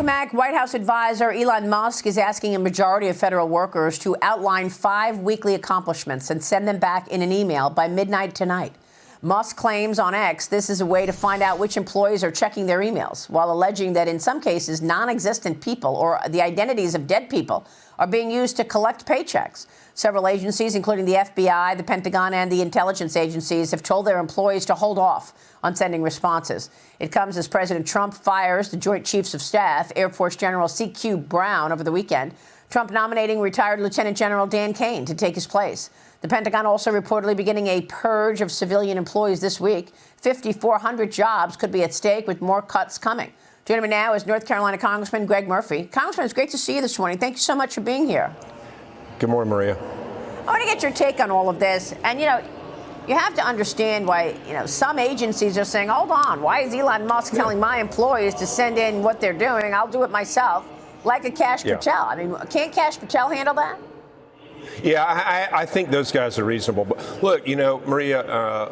Welcome back. White House advisor Elon Musk is asking a majority of federal workers to outline 5 weekly accomplishments and send them back in an email by midnight tonight. Musk claims on X this is a way to find out which employees are checking their emails, while alleging that in some cases non-existent people or the identities of dead people are being used to collect paychecks. Several agencies, including the FBI, the Pentagon, and the intelligence agencies, have told their employees to hold off on sending responses. It comes as President Trump fires the Joint Chiefs of Staff, Air Force General C.Q. Brown, over the weekend, Trump nominating retired Lieutenant General Dan Kane to take his place. The Pentagon also reportedly beginning a purge of civilian employees this week. 5,400 jobs could be at stake, with more cuts coming. Joining me now is North Carolina Congressman Greg Murphy. Congressman, it's great to see you this morning. Thank you so much for being here. Good morning, Maria. I want to get your take on all of this. And, you have to understand why, some agencies are saying, hold on, why is Elon Musk telling my employees to send in what they're doing? I'll do it myself, like a Kash Patel. I mean, can't Kash Patel handle that? Yeah, I think those guys are reasonable. But look, Maria,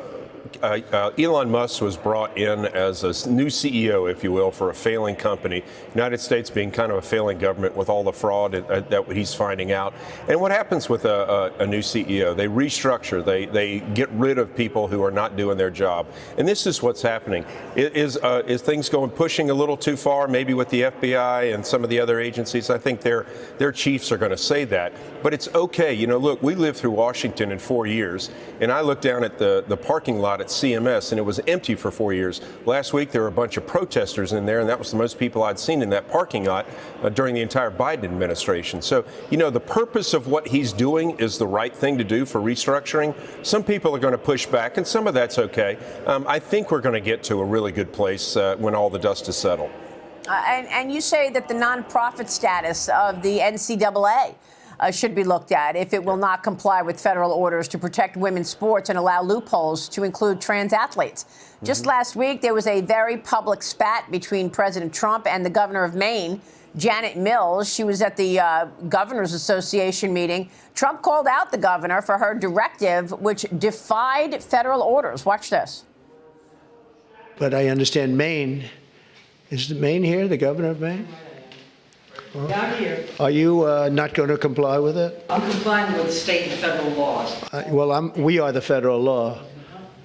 Elon Musk was brought in as a new CEO, if you will, for a failing company. United States being kind of a failing government with all the fraud that he's finding out. And what happens with a new CEO? They restructure. They get rid of people who are not doing their job. And this is what's happening. Is things pushing a little too far? Maybe with the FBI and some of the other agencies. I think their chiefs are going to say that. But it's okay. Look, we lived through Washington in 4 years, and I looked down at the parking lot at CMS, and it was empty for 4 years. Last week, there were a bunch of protesters in there, and that was the most people I'd seen in that parking lot during the entire Biden administration. So, the purpose of what he's doing is the right thing to do for restructuring. Some people are going to push back, and some of that's okay. I think we're going to get to a really good place when all the dust is settled. And you say that the nonprofit status of the NCAA should be looked at if it will not comply with federal orders to protect women's sports and allow loopholes to include trans athletes. Just last week, there was a very public spat between President Trump and the governor of Maine, Janet Mills. She was at the Governors Association meeting. Trump called out the governor for her directive, which defied federal orders. Watch this. But I understand Maine. Is Maine here, the governor of Maine? Down here. Are you not going to comply with it? I'm complying with state and federal laws. We are the federal law.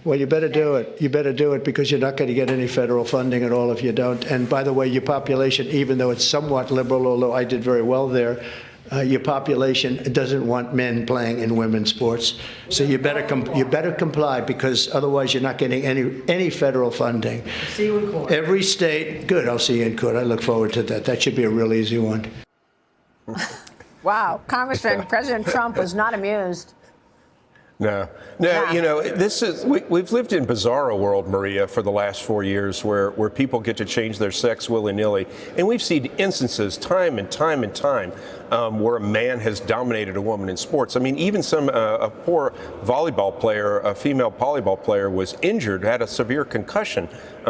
Well, you better do it. You better do it, because you're not going to get any federal funding at all if you don't. And by the way, your population, even though it's somewhat liberal, although I did very well there, your population doesn't want men playing in women's sports. So you better comply, because otherwise you're not getting any federal funding. See you in court. Every state, good. I'll see you in court. I look forward to that. That should be a real easy one. Wow, Congressman, President Trump was not amused. No, we've lived in bizarro world, Maria, for the last 4 years where people get to change their sex willy-nilly. And we've seen instances time and time where a man has dominated a woman in sports. I mean, even a poor volleyball player, a female volleyball player, was injured, had a severe concussion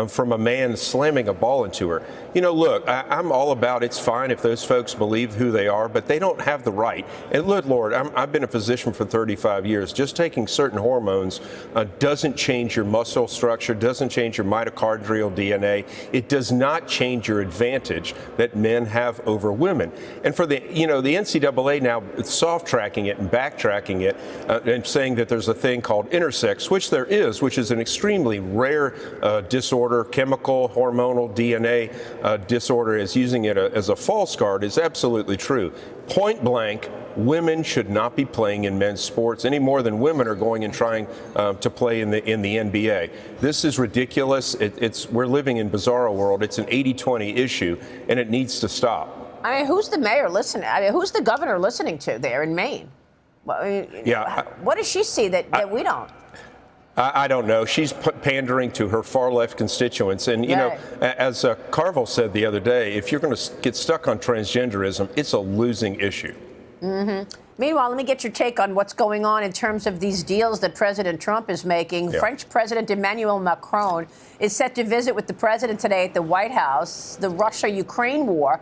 from a man slamming a ball into her. Look, I'm all about it's fine if those folks believe who they are, but they don't have the right. And Lord, I've been a physician for 35 years. Just taking certain hormones doesn't change your muscle structure, doesn't change your mitochondrial DNA. It does not change your advantage that men have over women. And for the NCAA now soft tracking it and backtracking it and saying that there's a thing called intersex, which there is, which is an extremely rare disorder, chemical, hormonal, DNA disorder, is using it as a false card, is absolutely true. Point blank, women should not be playing in men's sports any more than women are going and trying to play in the NBA. This is ridiculous. We're living in bizarro world. It's an 80-20 issue, and it needs to stop. I mean, who's the mayor listening? I mean, who's the governor listening to there in Maine? What does she see that we don't? I don't know. She's pandering to her far left constituents. And, as Carville said the other day, if you're going to get stuck on transgenderism, it's a losing issue. Meanwhile, let me get your take on what's going on in terms of these deals that President Trump is making. Yeah. French President Emmanuel Macron is set to visit with the president today at the White House. The Russia-Ukraine war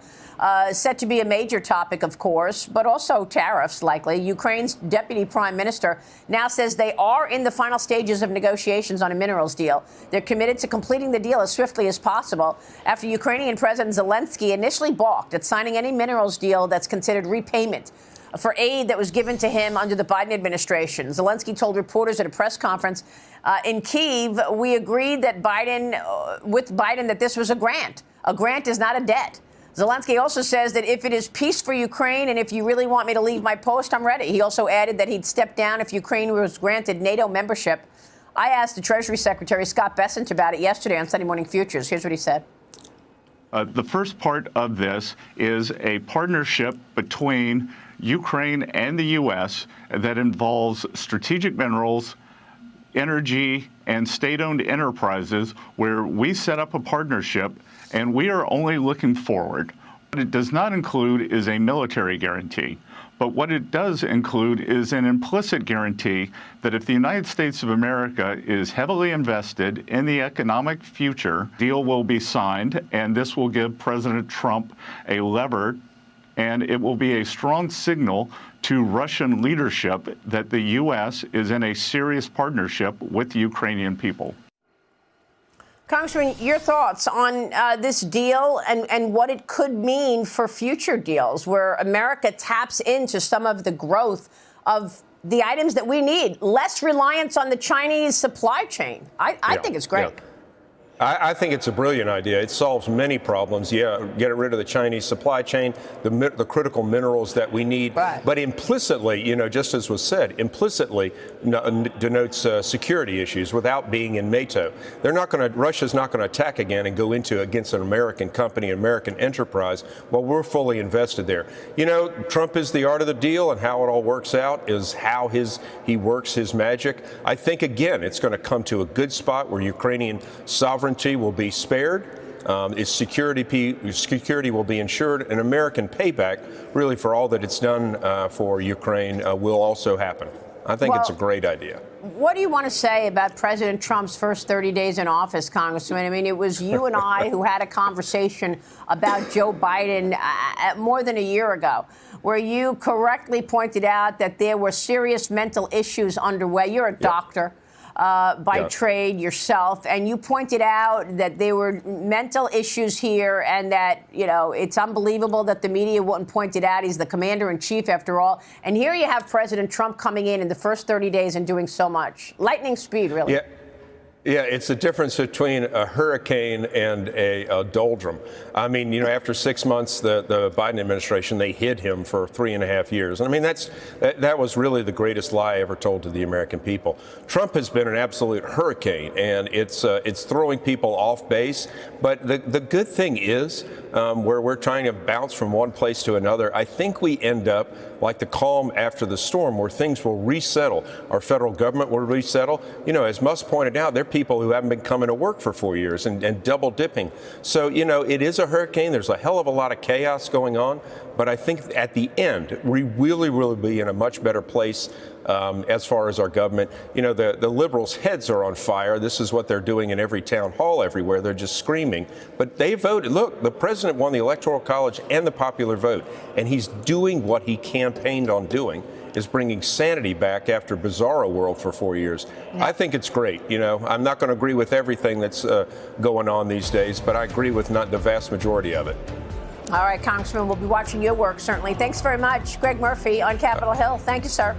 is set to be a major topic, of course, but also tariffs likely. Ukraine's deputy prime minister now says they are in the final stages of negotiations on a minerals deal. They're committed to completing the deal as swiftly as possible after Ukrainian President Zelensky initially balked at signing any minerals deal that's considered repayment for aid that was given to him under the Biden administration. Zelensky told reporters at a press conference in Kyiv, we agreed that with Biden that this was a grant. A grant is not a debt. Zelensky also says that if it is peace for Ukraine and if you really want me to leave my post, I'm ready. He also added that he'd step down if Ukraine was granted NATO membership. I asked the Treasury Secretary, Scott Bessent, about it yesterday on Sunday Morning Futures. Here's what he said. The first part of this is a partnership between Ukraine and the U.S. that involves strategic minerals, energy, and state-owned enterprises where we set up a partnership and we are only looking forward. What it does not include is a military guarantee. But what it does include is an implicit guarantee that if the United States of America is heavily invested in the economic future, deal will be signed, and this will give President Trump a lever, and it will be a strong signal to Russian leadership that the U.S. is in a serious partnership with the Ukrainian people. Congressman, your thoughts on this deal and what it could mean for future deals where America taps into some of the growth of the items that we need, less reliance on the Chinese supply chain. I think it's great. Yeah. I think it's a brilliant idea. It solves many problems. Yeah, get rid of the Chinese supply chain, the critical minerals that we need. Right. But implicitly, just as was said, implicitly denotes security issues without being in NATO. Russia's not going to attack again and go against an American company, an American enterprise, while we're fully invested there. Trump is the art of the deal, and how it all works out is how he works his magic. I think, again, it's going to come to a good spot where Ukrainian sovereignty will be spared, its security will be ensured, and American payback, really, for all that it's done for Ukraine will also happen. I think it's a great idea. What do you want to say about President Trump's first 30 days in office, Congressman? I mean, it was you and I who had a conversation about Joe Biden more than a year ago, where you correctly pointed out that there were serious mental issues underway. You're a doctor. By trade yourself, and you pointed out that there were mental issues here and that, it's unbelievable that the media wouldn't point it out. He's the commander in chief after all. And here you have President Trump coming in the first 30 days and doing so much. Lightning speed, really. Yeah, it's the difference between a hurricane and a doldrum. I mean, after 6 months, the Biden administration, they hid him for 3.5 years. And I mean, that was really the greatest lie ever told to the American people. Trump has been an absolute hurricane, and it's throwing people off base. But the good thing is, where we're trying to bounce from one place to another, I think we end up like the calm after the storm, where things will resettle. Our federal government will resettle. As Musk pointed out, there are people who haven't been coming to work for 4 years and double dipping. So, it is a hurricane. There's a hell of a lot of chaos going on. But I think at the end, we really will be in a much better place as far as our government. The liberals' heads are on fire. This is what they're doing in every town hall everywhere. They're just screaming. But they voted. Look, the president won the Electoral College and the popular vote. And he's doing what he campaigned on doing, is bringing sanity back after bizarro world for 4 years. Yeah. I think it's great. I'm not going to agree with everything that's going on these days, but I agree with not the vast majority of it. All right, Congressman, we'll be watching your work, certainly. Thanks very much. Greg Murphy on Capitol Hill. Thank you, sir.